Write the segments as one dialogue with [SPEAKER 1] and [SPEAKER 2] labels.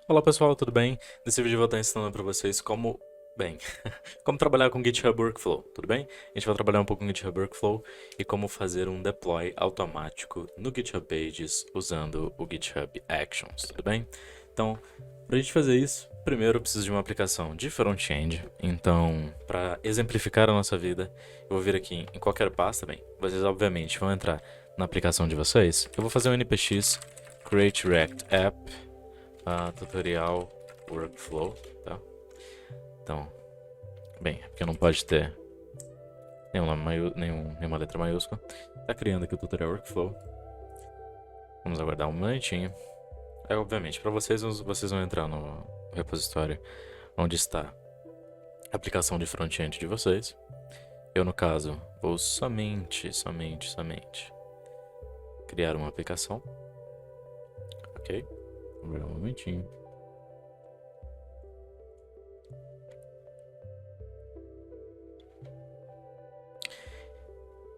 [SPEAKER 1] Olá pessoal, tudo bem? Nesse vídeo eu vou estar ensinando para vocês como trabalhar com GitHub Workflow, tudo bem? A gente vai trabalhar um pouco com GitHub Workflow e como fazer um deploy automático no GitHub Pages usando o GitHub Actions, tudo bem? Então, para a gente fazer isso, primeiro eu preciso de uma aplicação de front-end. Então, para exemplificar a nossa vida, eu vou vir aqui em qualquer pasta, vocês obviamente vão entrar na aplicação de vocês. Eu vou fazer um npx create react app tutorial workflow, tá? Então, porque não pode ter nenhuma letra maiúscula. Tá criando aqui o tutorial workflow. Vamos aguardar um momentinho. Obviamente, para vocês vão entrar no repositório onde está a aplicação de front-end de vocês. Eu, no caso, vou somente criar uma aplicação. Ok? Vamos ver um momentinho.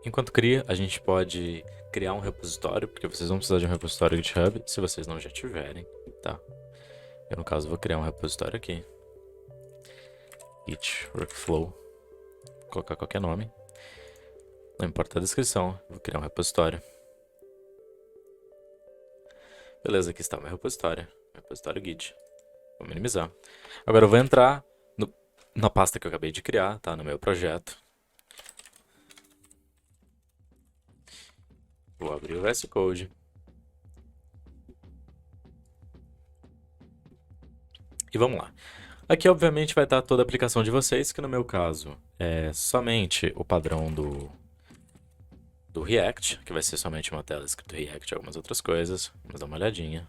[SPEAKER 1] Enquanto cria, a gente pode criar um repositório, porque vocês vão precisar de um repositório GitHub, se vocês não já tiverem, tá? Eu, no caso, vou criar um repositório aqui. Git Workflow. Vou colocar qualquer nome. Não importa a descrição, vou criar um repositório. Beleza, aqui está o meu repositório Git. Vou minimizar. Agora eu vou entrar na pasta que eu acabei de criar, tá? No meu projeto. Vou abrir o VS Code. E vamos lá. Aqui, obviamente, vai estar toda a aplicação de vocês, que no meu caso é somente o padrão do React, que vai ser somente uma tela escrito React e algumas outras coisas. Vamos dar uma olhadinha.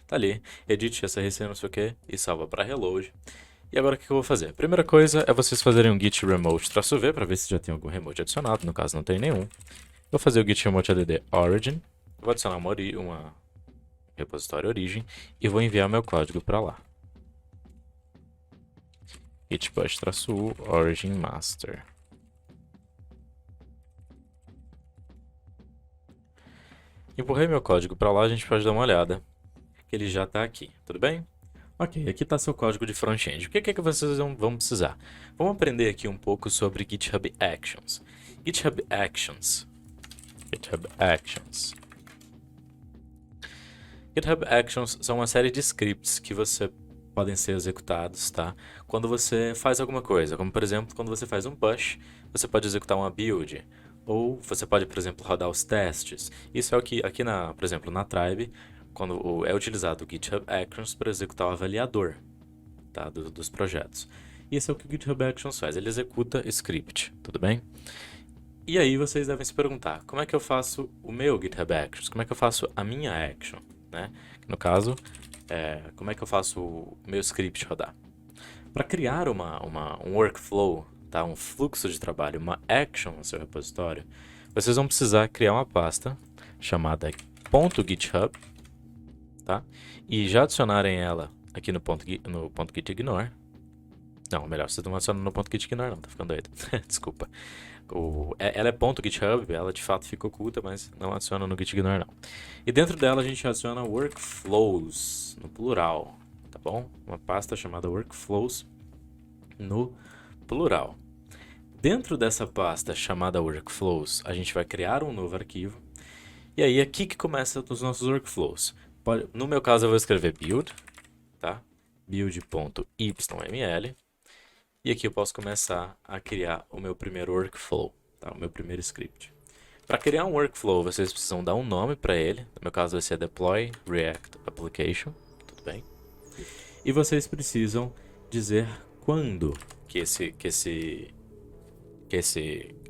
[SPEAKER 1] Tá ali, edit src não sei o que e salva para reload. E agora o que eu vou fazer? Primeira coisa é vocês fazerem um git remote-v para ver se já tem algum remote adicionado, no caso não tem nenhum. Vou fazer o git remote add origin, vou adicionar uma repositório origem e vou enviar meu código para lá. Git push-u origin master. Empurrei meu código para lá, a gente pode dar uma olhada, que ele já está aqui, tudo bem? Ok, aqui está seu código de front-end. O que é que vocês vão precisar? Vamos aprender aqui um pouco sobre GitHub Actions. GitHub Actions. GitHub Actions são uma série de scripts que podem ser executados, tá? Quando você faz alguma coisa, como por exemplo, quando você faz um push, você pode executar uma build, ou você pode, por exemplo, rodar os testes. Isso é o que aqui por exemplo, na Tribe, quando é utilizado o GitHub Actions para executar o avaliador, tá? dos projetos. Isso é o que o GitHub Actions faz, ele executa script, tudo bem? E aí vocês devem se perguntar, como é que eu faço o meu GitHub Actions? Como é que eu faço a minha action, né? No caso, como é que eu faço o meu script rodar? Para criar um workflow, tá? Um fluxo de trabalho, uma action no seu repositório, vocês vão precisar criar uma pasta chamada .github, tá? E já adicionarem ela aqui no .gitignore. Não, melhor, vocês não adicionam no .gitignore não, tá ficando doido. Desculpa. Ela é .github, ela de fato fica oculta, mas não adiciona no gitignore não. E dentro dela a gente adiciona workflows, no plural, tá bom? Uma pasta chamada workflows, no plural. Dentro dessa pasta chamada workflows, a gente vai criar um novo arquivo. E aí aqui que começa os nossos workflows. No meu caso eu vou escrever build, tá? build.yml. E aqui eu posso começar a criar o meu primeiro workflow, tá? O meu primeiro script. Para criar um workflow, vocês precisam dar um nome para ele. No meu caso vai ser deploy react application, tudo bem? E vocês precisam dizer quando que esse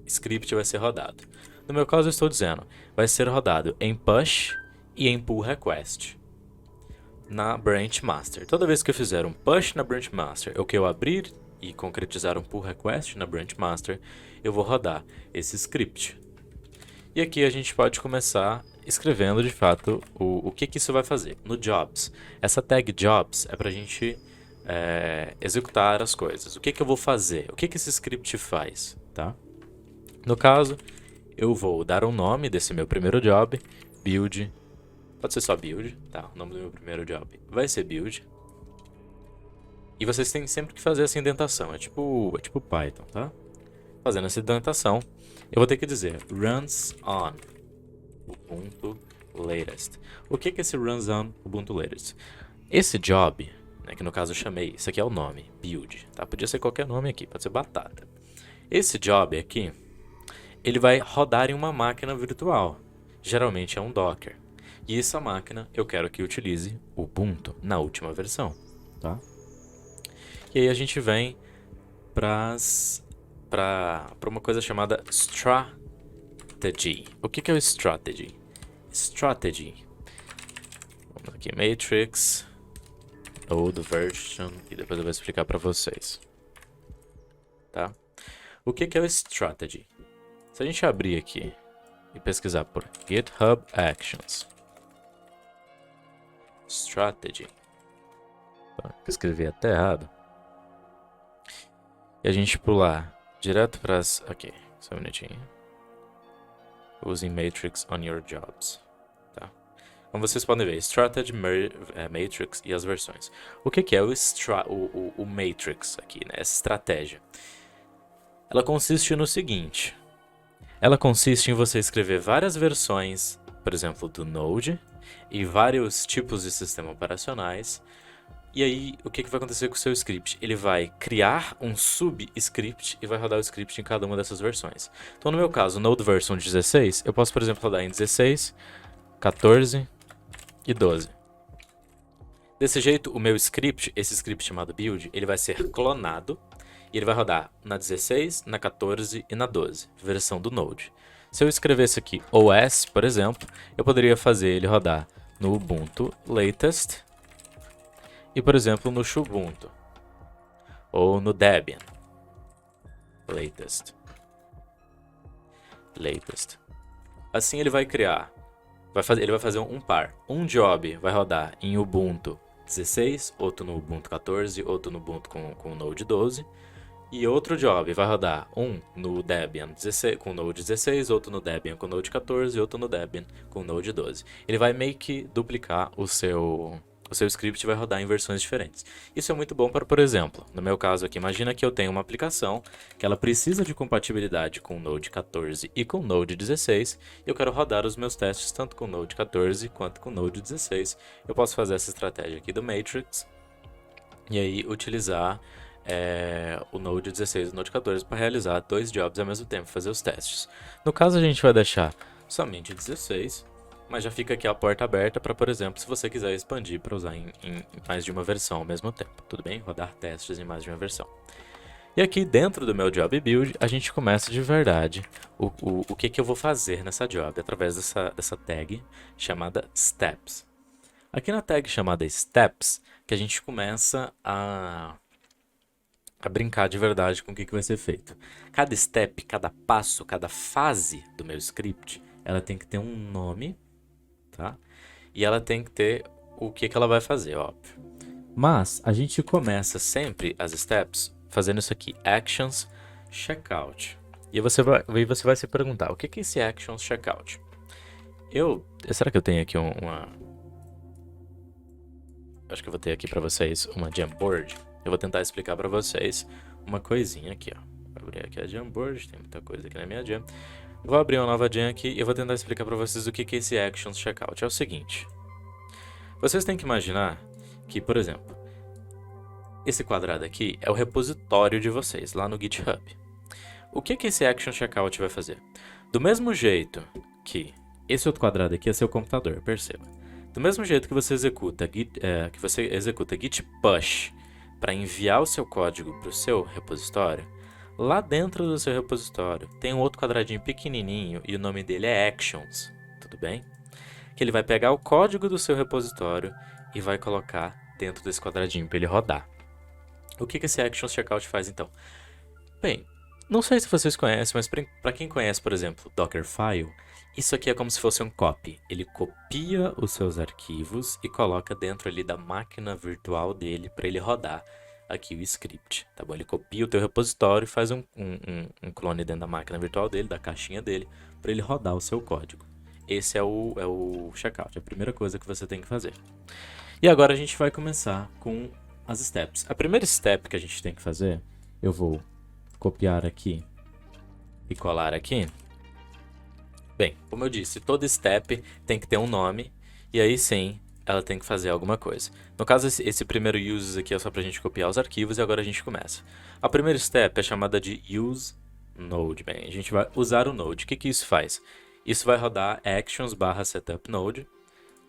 [SPEAKER 1] script vai ser rodado. No meu caso eu estou dizendo, vai ser rodado em push e em pull request na branch master. Toda vez que eu fizer um push na branch master, ou que eu abrir e concretizar um pull request na branch master, eu vou rodar esse script. E aqui a gente pode começar escrevendo de fato o que isso vai fazer. No jobs, essa tag jobs é para a gente executar as coisas. O que eu vou fazer? O que esse script faz? Tá? No caso, eu vou dar um nome desse meu primeiro job, build Pode ser só build, tá? O nome do meu primeiro job vai ser build. E vocês têm sempre que fazer essa indentação, é tipo Python, tá? Fazendo essa indentação, eu vou ter que dizer runs on Ubuntu latest. O que é esse runs on Ubuntu latest? Esse job, né, que no caso eu chamei, isso aqui é o nome, build, tá? Podia ser qualquer nome aqui, pode ser batata. Esse job aqui, ele vai rodar em uma máquina virtual, geralmente é um Docker. E essa máquina eu quero que utilize Ubuntu na última versão, tá? E aí a gente vem para uma coisa chamada strategy. O que é o strategy? Strategy. Vamos aqui, matrix, node version, e depois eu vou explicar para vocês. Tá? O que é o strategy? Se a gente abrir aqui e pesquisar por GitHub Actions, strategy, escrevi até errado, e a gente pular direto para as... Aqui, só um minutinho. Using Matrix on your jobs. Tá? Como vocês podem ver, Strategy, Matrix e as versões. O que é o Matrix aqui, né? Essa estratégia? Ela consiste no seguinte. Ela consiste em você escrever várias versões, por exemplo, do Node, e vários tipos de sistema operacionais. E aí, o que vai acontecer com o seu script? Ele vai criar um subscript e vai rodar o script em cada uma dessas versões. Então, no meu caso, Node version 16, eu posso, por exemplo, rodar em 16, 14 e 12. Desse jeito, o meu script, esse script chamado build, ele vai ser clonado e ele vai rodar na 16, na 14 e na 12, versão do Node. Se eu escrevesse aqui OS, por exemplo, eu poderia fazer ele rodar no Ubuntu latest e, por exemplo, no Xubuntu ou no Debian latest. Assim ele vai criar, ele vai fazer um par. Um job vai rodar em Ubuntu 16, outro no Ubuntu 14, outro no Ubuntu com Node 12. E outro job vai rodar um no Debian 16, com Node 16, outro no Debian com Node 14 e outro no Debian com Node 12. Ele vai meio que duplicar o seu script, vai rodar em versões diferentes. Isso é muito bom para, por exemplo, no meu caso aqui, imagina que eu tenho uma aplicação que ela precisa de compatibilidade com Node 14 e com Node 16, e eu quero rodar os meus testes tanto com Node 14 quanto com Node 16. Eu posso fazer essa estratégia aqui do Matrix e aí utilizar o Node 16 e o Node 14 para realizar dois jobs ao mesmo tempo, fazer os testes. No caso, a gente vai deixar somente 16, mas já fica aqui a porta aberta para, por exemplo, se você quiser expandir para usar em mais de uma versão ao mesmo tempo, tudo bem? Rodar testes em mais de uma versão. E aqui dentro do meu job build, a gente começa de verdade o que eu vou fazer nessa job, através dessa tag chamada steps. Aqui na tag chamada steps, que a gente começa a brincar de verdade com o que vai ser feito. Cada step, cada passo, cada fase do meu script, ela tem que ter um nome, tá? E ela tem que ter o que ela vai fazer, óbvio. Mas a gente começa sempre as steps fazendo isso aqui, actions checkout. E você vai se perguntar, o que é esse actions checkout? Será que eu tenho aqui acho que eu vou ter aqui para vocês uma Jamboard. Eu vou tentar explicar para vocês uma coisinha aqui, ó. Vou abrir aqui a Jamboard, tem muita coisa aqui na minha Jam. Vou abrir uma nova Jam aqui e eu vou tentar explicar para vocês o que é esse Actions Checkout. É o seguinte, vocês têm que imaginar que, por exemplo, esse quadrado aqui é o repositório de vocês, lá no GitHub. O que esse Action Checkout vai fazer? Do mesmo jeito que esse outro quadrado aqui é seu computador, perceba. Do mesmo jeito que você executa git push para enviar o seu código para o seu repositório, lá dentro do seu repositório tem um outro quadradinho pequenininho e o nome dele é Actions, tudo bem? Que ele vai pegar o código do seu repositório e vai colocar dentro desse quadradinho para ele rodar. O que esse Actions Checkout faz então? Bem, não sei se vocês conhecem, mas para quem conhece, por exemplo, Dockerfile, isso aqui é como se fosse um copy. Ele copia os seus arquivos e coloca dentro ali da máquina virtual dele para ele rodar aqui o script, tá bom? Ele copia o teu repositório e faz um clone dentro da máquina virtual dele, da caixinha dele, para ele rodar o seu código. esse é o checkout, a primeira coisa que você tem que fazer. E agora a gente vai começar com as steps. A primeira step que a gente tem que fazer, eu vou copiar aqui e colar aqui. Bem, como eu disse, toda step tem que ter um nome, e aí sim, ela tem que fazer alguma coisa. No caso, esse primeiro uses aqui é só pra gente copiar os arquivos e agora a gente começa. A primeira step é chamada de use node. Bem, a gente vai usar o node. O que isso faz? Isso vai rodar actions/setup node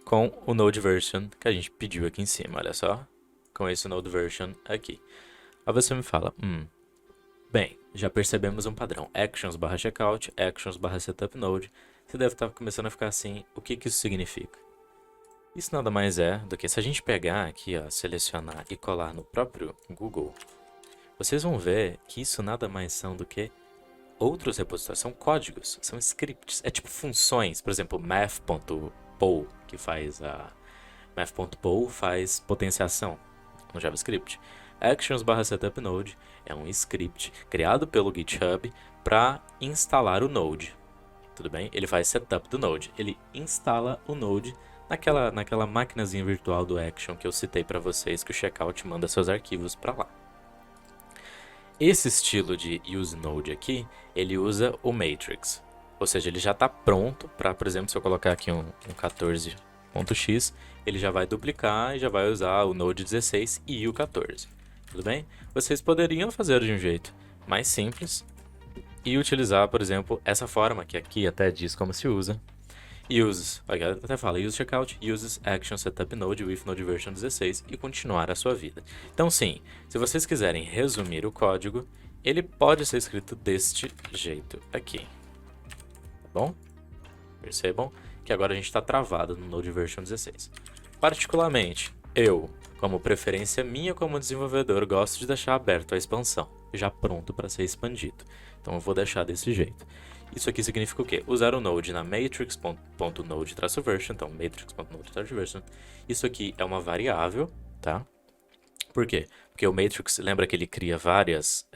[SPEAKER 1] com o node version que a gente pediu aqui em cima, olha só. Com esse node version aqui. Aí você me fala, bem, já percebemos um padrão. Actions/checkout, actions/setup node. Você deve estar começando a ficar assim, o que isso significa? Isso nada mais é do que se a gente pegar aqui, ó, selecionar e colar no próprio Google, vocês vão ver que isso nada mais são do que outros repositórios, são códigos, são scripts, é tipo funções, por exemplo, math.poll, que faz math.poll faz potenciação no JavaScript. Actions/setup node é um script criado pelo GitHub para instalar o Node. Tudo bem? Ele faz setup do Node, ele instala o Node naquela maquinazinha virtual do Action que eu citei para vocês, que o checkout manda seus arquivos para lá. Esse estilo de use node aqui, ele usa o matrix, ou seja, ele já está pronto para, por exemplo, se eu colocar aqui um 14.x, ele já vai duplicar e já vai usar o node 16 e o 14. Tudo bem? Vocês poderiam fazer de um jeito mais simples e utilizar, por exemplo, essa forma que aqui até diz como se usa. Uses, até fala, use checkout, uses action setup node with node version 16 e continuar a sua vida. Então sim, se vocês quiserem resumir o código, ele pode ser escrito deste jeito aqui. Tá bom? Percebam que agora a gente está travado no node version 16. Particularmente, eu, como preferência minha como desenvolvedor, gosto de deixar aberto a expansão, já pronto para ser expandido. Então eu vou deixar desse jeito. Isso aqui significa o quê? Usar o node na matrix.node-version, então matrix.node-version. Isso aqui é uma variável, tá? Por quê? Porque o matrix, lembra que ele cria várias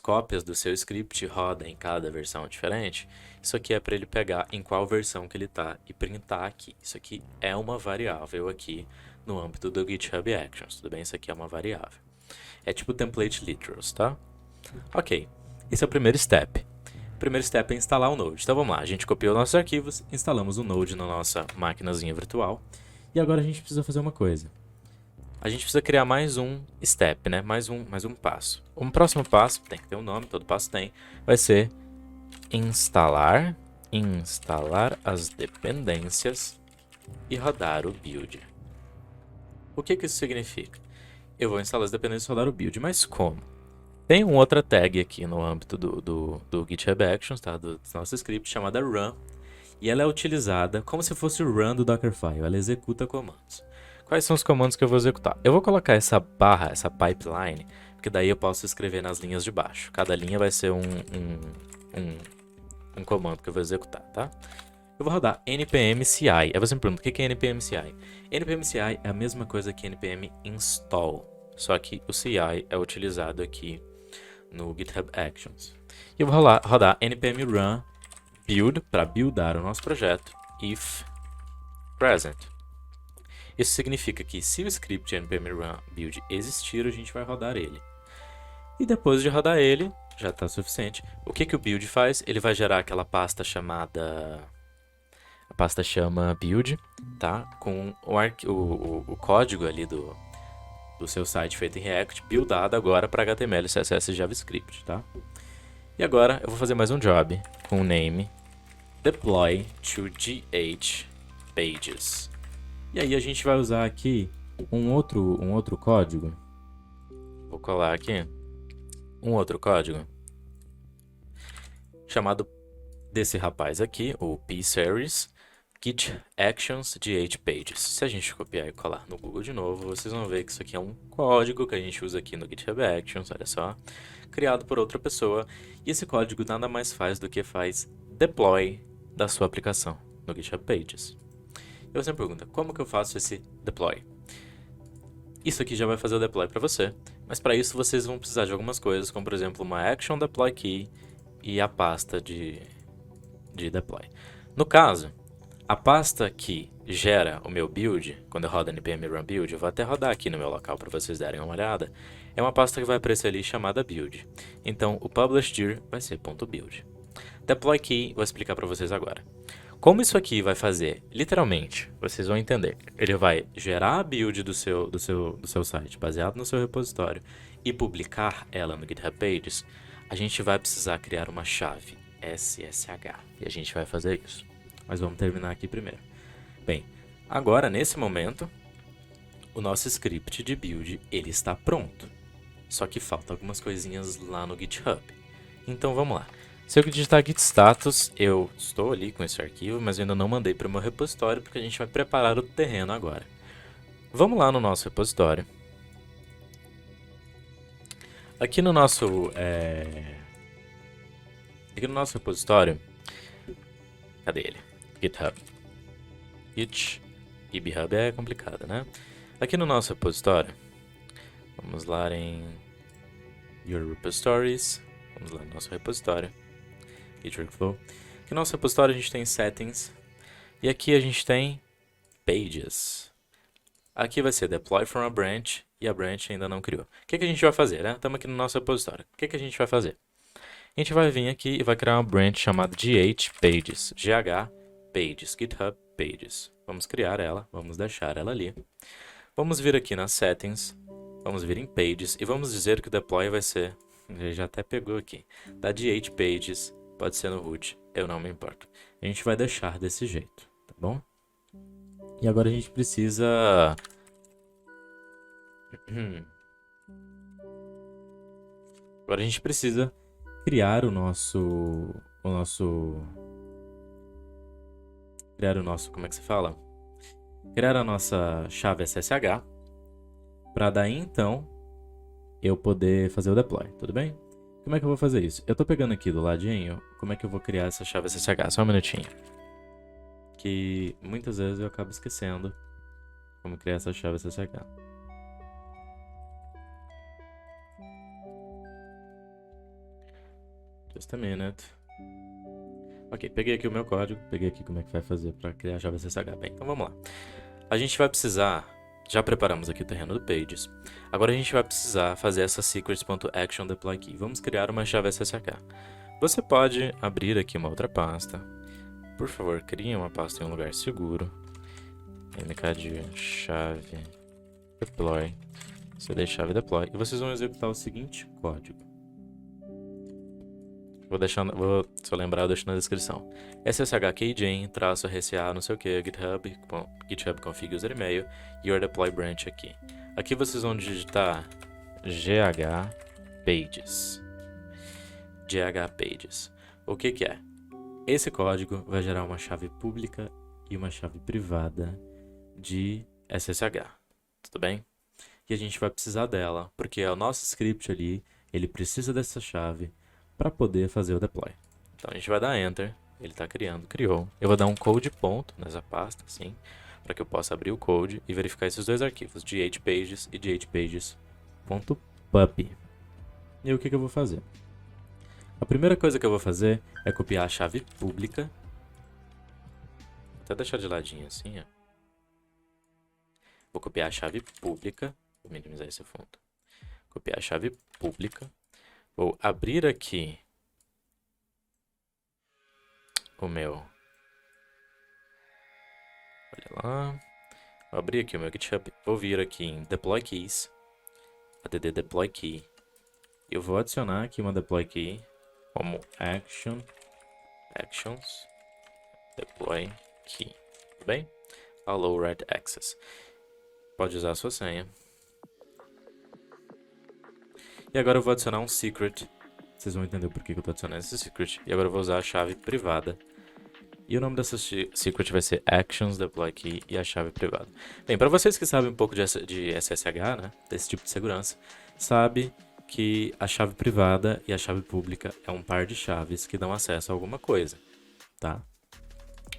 [SPEAKER 1] cópias do seu script, roda em cada versão diferente? Isso aqui é para ele pegar em qual versão que ele está e printar aqui. Isso aqui é uma variável aqui no âmbito do GitHub Actions, tudo bem? Isso aqui é uma variável. É tipo template literals, tá? Ok, esse é o primeiro step. O primeiro step é instalar o Node. Então vamos lá, a gente copiou nossos arquivos, instalamos o Node na nossa maquinazinha virtual. E agora a gente precisa fazer uma coisa. A gente precisa criar mais um step, né? Mais um passo. O próximo passo, tem que ter um nome, todo passo tem, vai ser instalar as dependências e rodar o build. O que isso significa? Eu vou instalar as dependências e rodar o build, mas como? Tem uma outra tag aqui no âmbito do GitHub Actions, tá? Do nosso script, chamada run. E ela é utilizada como se fosse o run do Dockerfile. Ela executa comandos. Quais são os comandos que eu vou executar? Eu vou colocar essa barra, essa pipeline, porque daí eu posso escrever nas linhas de baixo. Cada linha vai ser um comando que eu vou executar, tá? Eu vou rodar npm CI. Aí você me pergunta, o que é npm CI? npm CI é a mesma coisa que npm install, só que o CI é utilizado aqui no GitHub Actions. E eu vou rodar npm run build para buildar o nosso projeto if present. Isso significa que se o script npm run build existir, a gente vai rodar ele. E depois de rodar ele, já está suficiente. O que o build faz? Ele vai gerar aquela pasta chamada... A pasta chama build, tá? Com o código ali do seu site feito em React, buildado agora para HTML, CSS e JavaScript, tá? E agora eu vou fazer mais um job com o name deploy to GH pages. E aí a gente vai usar aqui um outro código. Vou colar aqui um outro código chamado desse rapaz aqui, o pseries Git Actions GH Pages. Se a gente copiar e colar no Google de novo, vocês vão ver que isso aqui é um código que a gente usa aqui no GitHub Actions, olha só, criado por outra pessoa. E esse código nada mais faz do que faz deploy da sua aplicação no GitHub Pages. E você me pergunta, como que eu faço esse deploy? Isso aqui já vai fazer o deploy para você, mas para isso vocês vão precisar de algumas coisas, como por exemplo uma action deploy key e a pasta de deploy. No caso, a pasta que gera o meu build, quando eu rodo npm run build, eu vou até rodar aqui no meu local para vocês darem uma olhada, é uma pasta que vai aparecer ali chamada build. Então, o publish_dir vai ser .build. Deploy key, vou explicar para vocês agora. Como isso aqui vai fazer, literalmente, vocês vão entender, ele vai gerar a build do seu site, baseado no seu repositório, e publicar ela no GitHub Pages, a gente vai precisar criar uma chave SSH, e a gente vai fazer isso. Mas vamos terminar aqui primeiro. Bem, agora, nesse momento, o nosso script de build, ele está pronto. Só que falta algumas coisinhas lá no GitHub. Então, vamos lá. Se eu digitar git status, eu estou ali com esse arquivo, mas eu ainda não mandei para o meu repositório, porque a gente vai preparar o terreno agora. Vamos lá no nosso repositório. Aqui no nosso repositório, cadê ele? GitHub. Git e GitHub é complicado, né? Aqui no nosso repositório, vamos lá em Your Repositories, vamos lá no nosso repositório, Git Workflow. Aqui no nosso repositório a gente tem Settings, e aqui a gente tem Pages. Aqui vai ser Deploy from a Branch, e a branch ainda não criou. O que a gente vai fazer, né? Estamos aqui no nosso repositório. O que a gente vai fazer? A gente vai vir aqui e vai criar uma branch chamada GH Pages, GH Pages, GitHub Pages. Vamos criar ela, vamos deixar ela ali. Vamos vir aqui nas Settings, vamos vir em Pages e vamos dizer que o deploy vai ser, já até pegou aqui, da GH Pages, pode ser no root, eu não me importo. A gente vai deixar desse jeito, tá bom? E agora a gente precisa... Agora a gente precisa criar o nosso, como é que se fala? Criar a nossa chave SSH, para daí então eu poder fazer o deploy, tudo bem? Como é que eu vou fazer isso? Eu tô pegando aqui do ladinho, como é que eu vou criar essa chave SSH? Só um minutinho. Que muitas vezes eu acabo esquecendo como criar essa chave SSH. Just a minute. Ok, peguei aqui o meu código, peguei aqui como é que vai fazer para criar a chave SSH. Bem, então vamos lá. A gente vai precisar, já preparamos aqui o terreno do Pages, agora a gente vai precisar fazer essa secrets.actionDeployKey. Vamos criar uma chave SSH. Você pode abrir aqui uma outra pasta. Por favor, crie uma pasta em um lugar seguro. mk de chave deploy, cd chave deploy, e vocês vão executar o seguinte código. Vou, se eu lembrar, eu deixo na descrição. sshkeygen, -rca, não sei o que, GitHub config user email, your deploy branch aqui. Aqui vocês vão digitar gh pages. gh pages. O que é? Esse código vai gerar uma chave pública e uma chave privada de SSH, tudo bem? E a gente vai precisar dela, porque o nosso script ali, ele precisa dessa chave para poder fazer o deploy. Então a gente vai dar Enter, ele está criando, criou. Eu vou dar um code ponto nessa pasta, assim, para que eu possa abrir o code e verificar esses dois arquivos, ghpages e ghpages.pub. E o que eu vou fazer? A primeira coisa que eu vou fazer é copiar a chave pública. Vou até deixar de ladinho assim, ó. Vou copiar a chave pública, vou minimizar esse fundo. Copiar a chave pública. Vou abrir aqui o meu... Olha lá. Vou abrir aqui o meu GitHub. Vou vir aqui em Deploy Keys. add Deploy Key. Eu vou adicionar aqui uma Deploy Key como Actions Deploy Key. Tudo bem? Allow Write Access. Pode usar a sua senha. E agora eu vou adicionar um secret. Vocês vão entender por que eu estou adicionando esse secret. E agora eu vou usar a chave privada. E o nome dessa secret vai ser Actions Deploy Key e a chave privada. Bem, para vocês que sabem um pouco de SSH, né, desse tipo de segurança, sabe que a chave privada e a chave pública é um par de chaves que dão acesso a alguma coisa, tá?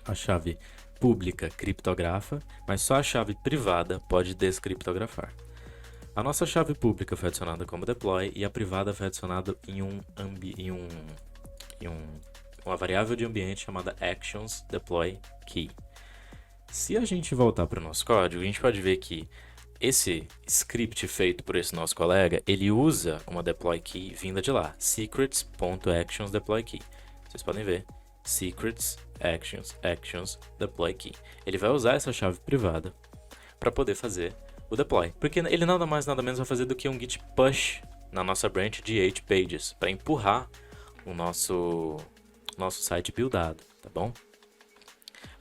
[SPEAKER 1] A chave pública criptografa, mas só a chave privada pode descriptografar. A nossa chave pública foi adicionada como deploy e a privada foi adicionada em um uma variável de ambiente chamada actions deploy key. Se a gente voltar para o nosso código, a gente pode ver que esse script feito por esse nosso colega, ele usa uma deploy key vinda de lá, secrets.actions deploy key. Vocês podem ver, secrets, actions, deploy key. Ele vai usar essa chave privada para poder fazer o deploy, porque ele nada mais nada menos vai fazer do que um git push na nossa branch de 8 pages, para empurrar o nosso site buildado, tá bom?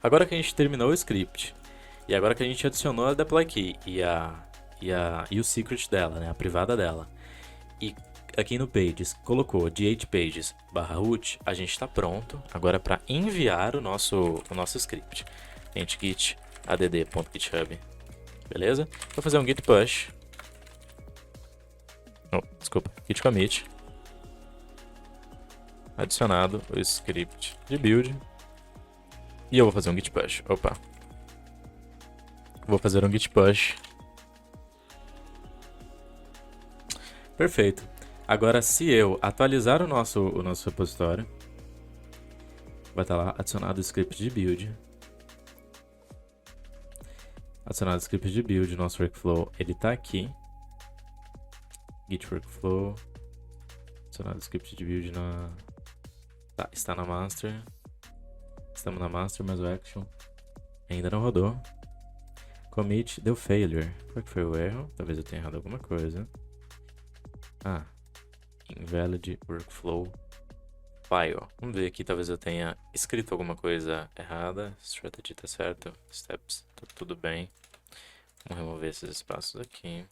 [SPEAKER 1] Agora que a gente terminou o script, e agora que a gente adicionou a deploy key e o secret dela, né, a privada dela, e aqui no pages colocou de 8 pages /root, a gente está pronto agora para enviar o nosso script. git add.github, beleza? Vou fazer um git push, git commit, adicionado o script de build, e eu vou fazer um git push. Vou fazer um git push. Perfeito. Agora, se eu atualizar o nosso repositório, vai estar lá adicionado o script de build. Adicionado o script de build, nosso workflow, ele está aqui. Git workflow. Adicionado o script de build está na master. Estamos na master, mas o action ainda não rodou. Commit deu failure. Qual que foi o erro? Talvez eu tenha errado alguma coisa. Invalid workflow file. Vamos ver aqui, talvez eu tenha escrito alguma coisa errada. Strategy tá certo. Steps tá tudo bem. Vamos remover esses espaços aqui.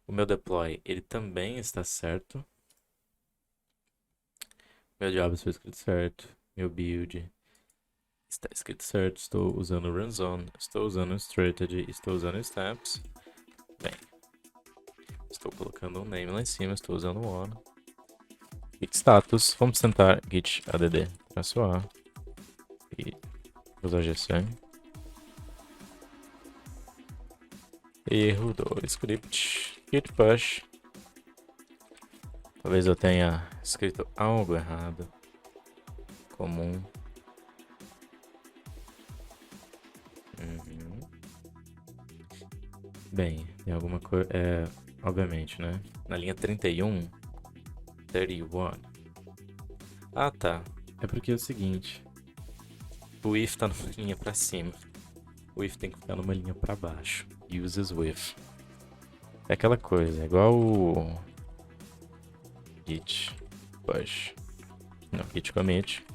[SPEAKER 1] O meu deploy, ele também está certo. Meu job foi escrito certo. Meu build está escrito certo. Estou usando runZone. Estou usando strategy. Estou usando steps. Bem. Estou colocando um name lá em cima. Estou usando o on. Git status. Vamos tentar git add -a. E usar gsm. Erro do script. Git push. Talvez eu tenha escrito algo errado. Comum. Bem, tem alguma coisa. Obviamente, né? Na linha 31. Ah, tá. É porque é o seguinte. O if tá numa linha pra cima. O if tem que ficar numa linha pra baixo. Uses with. É aquela coisa, é igual o git push. Não, git commit.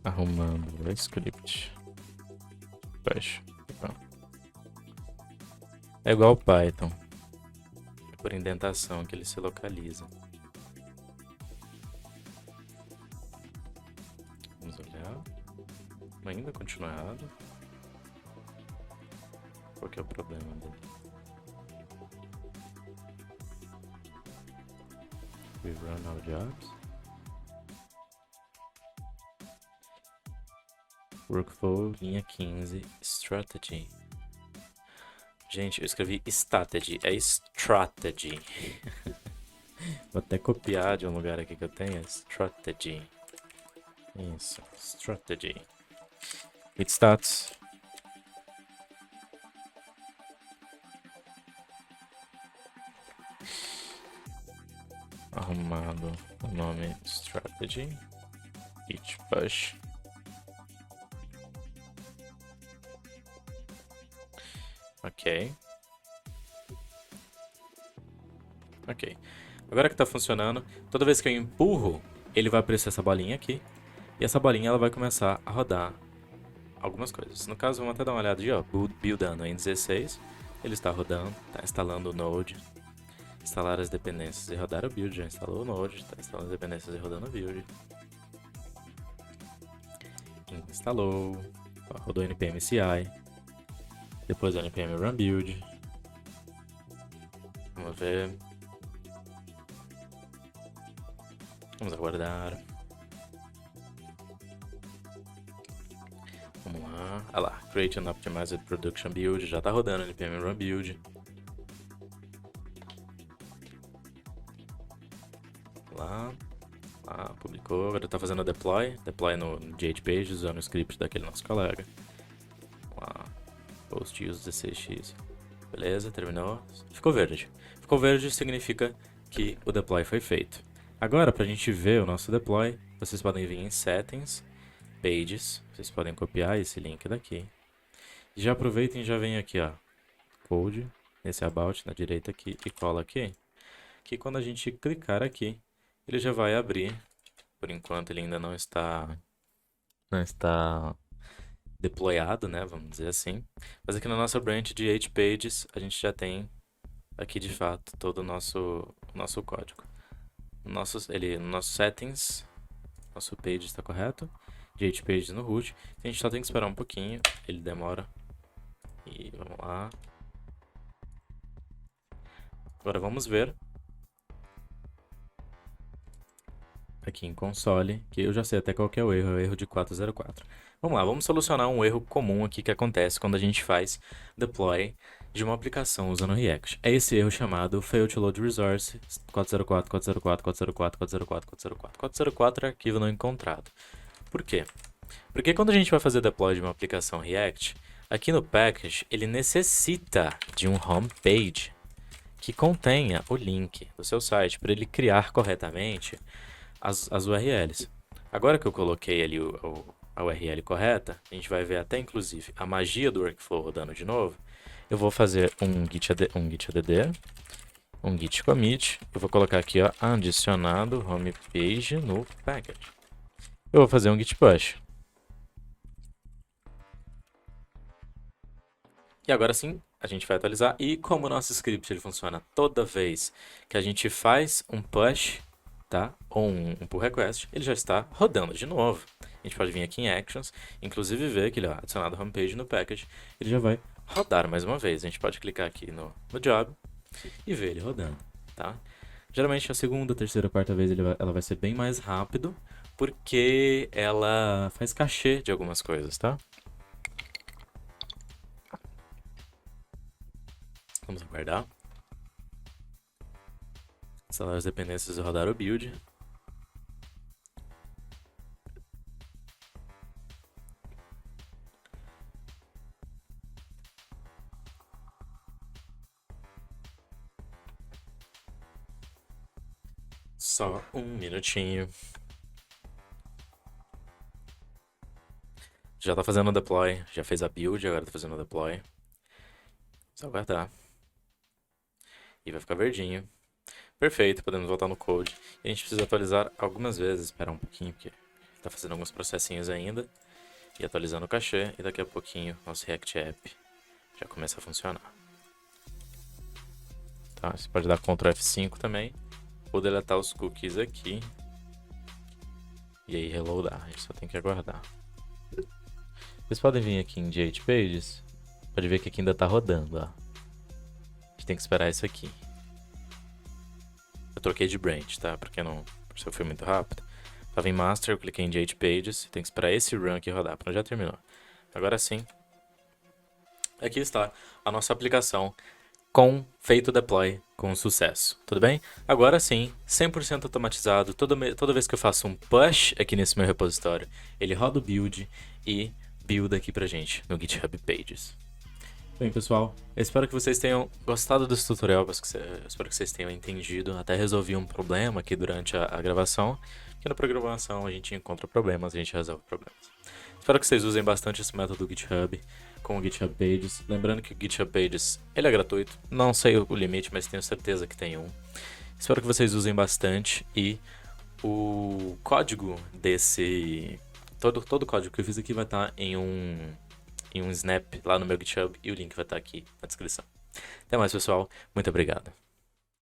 [SPEAKER 1] Arrumando o script. Push. É igual o Python. É por indentação que ele se localiza. Vamos olhar. Ainda continua errado. Qual que é o problema dele? We run our jobs. Workflow, linha 15, strategy. Gente, eu escrevi strategy, é strategy. Vou até copiar de um lugar aqui que eu tenho, strategy. Isso, strategy. Git status. Arrumado o nome strategy. Git push. Ok. Agora que tá funcionando, toda vez que eu empurro, ele vai aparecer essa bolinha aqui. E essa bolinha ela vai começar a rodar algumas coisas. No caso, vamos até dar uma olhada aqui, ó. Buildando em 16. Ele está rodando, está instalando o Node. Instalar as dependências e rodar o build. Já instalou o Node, está instalando as dependências e rodando o build. Instalou. Rodou npm CI. Depois o npm run build. Vamos ver. Vamos aguardar. Vamos lá. Olha lá. Create an optimized production build. Já está rodando o npm run build. lá, publicou. Agora tá fazendo deploy no GHPage usando o script daquele nosso colega. Vamos lá, post use 16x. Beleza, terminou. Ficou verde. Ficou verde significa que o deploy foi feito. Agora, para a gente ver o nosso deploy, vocês podem vir em Settings, Pages. Vocês podem copiar esse link daqui. E já aproveitem e já vem aqui, ó, Code, nesse About na direita aqui e cola aqui. Que quando a gente clicar aqui, ele já vai abrir. Por enquanto ele ainda não está deployado, né, vamos dizer assim. Mas aqui na nossa branch de HPages, a gente já tem aqui de fato todo o nosso código. No nosso settings, nosso page está correto, de HPages no root. A gente só tem que esperar um pouquinho, ele demora. E vamos lá. Agora vamos ver aqui em console, que eu já sei até qual que é o erro de 404. Vamos lá, vamos solucionar um erro comum aqui que acontece quando a gente faz deploy de uma aplicação usando React. É esse erro chamado fail to load resource 404, 404, 404, 404, 404. 404 é arquivo não encontrado. Por quê? Porque quando a gente vai fazer deploy de uma aplicação React, aqui no package ele necessita de um home page que contenha o link do seu site para ele criar corretamente as URLs. Agora que eu coloquei ali a URL correta, a gente vai ver até inclusive a magia do workflow rodando de novo. Eu vou fazer um git add, um git commit. Eu vou colocar aqui, ó, adicionado homepage no package. Eu vou fazer um git push. E agora sim, a gente vai atualizar. E como o nosso script ele funciona toda vez que a gente faz um push, tá? Ou um pull request, ele já está rodando de novo. A gente pode vir aqui em Actions, inclusive ver que ele, ó, adicionado homepage no package, ele já vai rodar mais uma vez. A gente pode clicar aqui no job e ver ele rodando, tá? Geralmente a segunda, terceira, quarta vez ela vai ser bem mais rápido, porque ela faz cachê de algumas coisas, tá? Vamos aguardar. Instalar as dependências e rodar o build. Só um minutinho. Já tá fazendo o deploy, já fez a build, agora tá fazendo o deploy. Só aguardar. E vai ficar verdinho. Perfeito, podemos voltar no code. E a gente precisa atualizar algumas vezes, esperar um pouquinho, porque tá fazendo alguns processinhos ainda. E atualizando o cachê, e daqui a pouquinho nosso React App já começa a funcionar. Tá, você pode dar Ctrl F5 também, ou deletar os cookies aqui. E aí reloadar, a gente só tem que aguardar. Vocês podem vir aqui em GHPages, pode ver que aqui ainda tá rodando, ó. A gente tem que esperar isso aqui. Eu troquei de branch, tá? Porque eu fui muito rápido. Tava em Master, eu cliquei em GHPages. Tem que esperar esse run aqui rodar. Pronto, já terminou. Agora sim. Aqui está a nossa aplicação com feito deploy com sucesso. Tudo bem? Agora sim, 100% automatizado. Toda vez que eu faço um push aqui nesse meu repositório, ele roda o build e build aqui pra gente no GitHub Pages. Bem, pessoal, eu espero que vocês tenham gostado desse tutorial, espero que vocês tenham entendido, até resolvi um problema aqui durante a gravação, porque na programação a gente encontra problemas, a gente resolve problemas. Espero que vocês usem bastante esse método do GitHub com o GitHub Pages, lembrando que o GitHub Pages ele é gratuito, não sei o limite, mas tenho certeza que tem um. Espero que vocês usem bastante e o código desse... Todo o código que eu fiz aqui vai estar em um snap lá no meu GitHub e o link vai estar aqui na descrição. Até mais, pessoal. Muito obrigado.